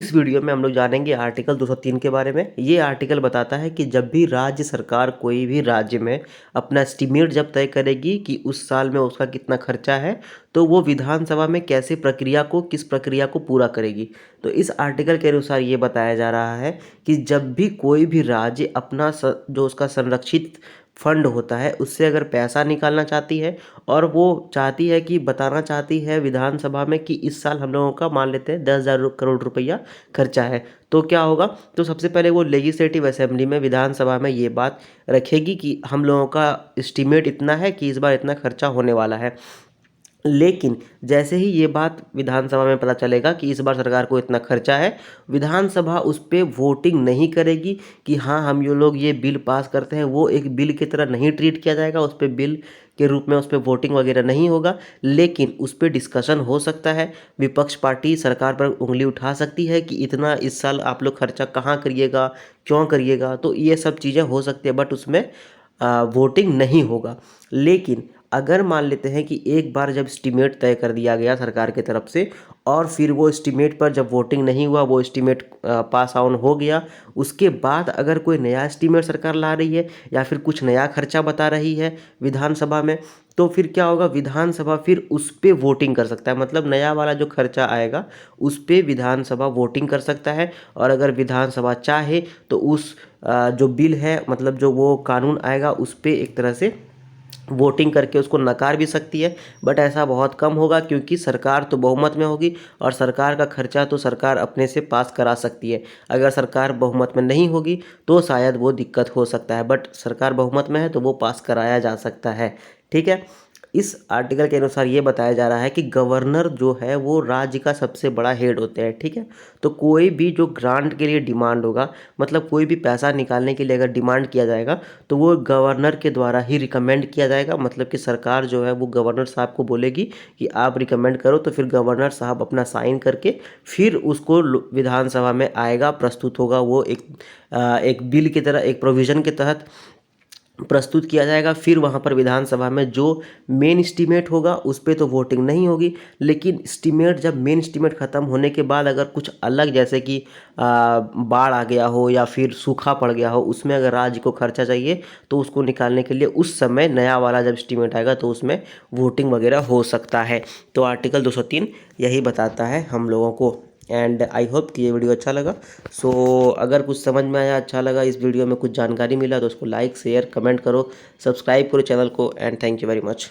इस वीडियो में हम लोग जानेंगे आर्टिकल 203 के बारे में। ये आर्टिकल बताता है कि जब भी राज्य सरकार कोई भी राज्य में अपना एस्टीमेट जब तय करेगी कि उस साल में उसका कितना खर्चा है, तो वो विधानसभा में कैसे किस प्रक्रिया को पूरा करेगी। तो इस आर्टिकल के अनुसार ये बताया जा रहा है कि जब भी कोई भी राज्य अपना जो उसका संरक्षित फंड होता है उससे अगर पैसा निकालना चाहती है और वो चाहती है कि बताना चाहती है विधानसभा में कि इस साल हम लोगों का मान लेते हैं 10,000 करोड़ रुपया खर्चा है, तो क्या होगा। तो सबसे पहले वो लेजिस्लेटिव असेंबली में विधानसभा में ये बात रखेगी कि हम लोगों का एस्टीमेट इतना है कि इस बार इतना खर्चा होने वाला है। लेकिन जैसे ही ये बात विधानसभा में पता चलेगा कि इस बार सरकार को इतना खर्चा है, विधानसभा उस पे वोटिंग नहीं करेगी कि हाँ हम ये लोग ये बिल पास करते हैं। वो एक बिल की तरह नहीं ट्रीट किया जाएगा, उस पर बिल के रूप में उस पर वोटिंग वगैरह नहीं होगा। लेकिन उस पर डिस्कशन हो सकता है, विपक्ष पार्टी सरकार पर उंगली उठा सकती है कि इतना इस साल आप लोग खर्चा कहाँ करिएगा, क्यों करिएगा, तो ये सब चीज़ें हो सकती है। बट उसमें वोटिंग नहीं होगा। लेकिन अगर मान लेते हैं कि एक बार जब एस्टीमेट तय कर दिया गया सरकार की तरफ से और फिर वो एस्टीमेट पर जब वोटिंग नहीं हुआ, वो एस्टीमेट पास ऑन हो गया, उसके बाद अगर कोई नया एस्टीमेट सरकार ला रही है या फिर कुछ नया खर्चा बता रही है विधानसभा में, तो फिर क्या होगा, विधानसभा फिर उस पर वोटिंग कर सकता है। मतलब नया वाला जो खर्चा आएगा उस पर विधानसभा वोटिंग कर सकता है। और अगर विधानसभा चाहे तो उस जो बिल है, मतलब जो वो कानून आएगा उस पर एक तरह से वोटिंग करके उसको नकार भी सकती है। बट ऐसा बहुत कम होगा क्योंकि सरकार तो बहुमत में होगी और सरकार का खर्चा तो सरकार अपने से पास करा सकती है। अगर सरकार बहुमत में नहीं होगी तो शायद वो दिक्कत हो सकता है, बट सरकार बहुमत में है तो वो पास कराया जा सकता है। ठीक है। इस आर्टिकल के अनुसार ये बताया जा रहा है कि गवर्नर जो है वो राज्य का सबसे बड़ा हेड होते हैं। ठीक है। तो कोई भी जो ग्रांट के लिए डिमांड होगा, मतलब कोई भी पैसा निकालने के लिए अगर डिमांड किया जाएगा तो वो गवर्नर के द्वारा ही रिकमेंड किया जाएगा। मतलब कि सरकार जो है वो गवर्नर साहब को बोलेगी कि आप रिकमेंड करो, तो फिर गवर्नर साहब अपना साइन करके फिर उसको विधानसभा में आएगा, प्रस्तुत होगा। वो एक बिल की तरह, एक प्रोविज़न के तहत प्रस्तुत किया जाएगा। फिर वहाँ पर विधानसभा में जो मेन एस्टीमेट होगा उस पर तो वोटिंग नहीं होगी। लेकिन एस्टीमेट जब मेन एस्टीमेट ख़त्म होने के बाद अगर कुछ अलग, जैसे कि बाढ़ आ गया हो या फिर सूखा पड़ गया हो, उसमें अगर राज्य को खर्चा चाहिए तो उसको निकालने के लिए उस समय नया वाला जब एस्टीमेट आएगा तो उसमें वोटिंग वगैरह हो सकता है। तो आर्टिकल 203 यही बताता है हम लोगों को। एंड आई होप कि ये वीडियो अच्छा लगा। सो अगर कुछ समझ में आया, अच्छा लगा, इस वीडियो में कुछ जानकारी मिला, तो उसको लाइक शेयर कमेंट करो, सब्सक्राइब करो चैनल को। And thank you very much.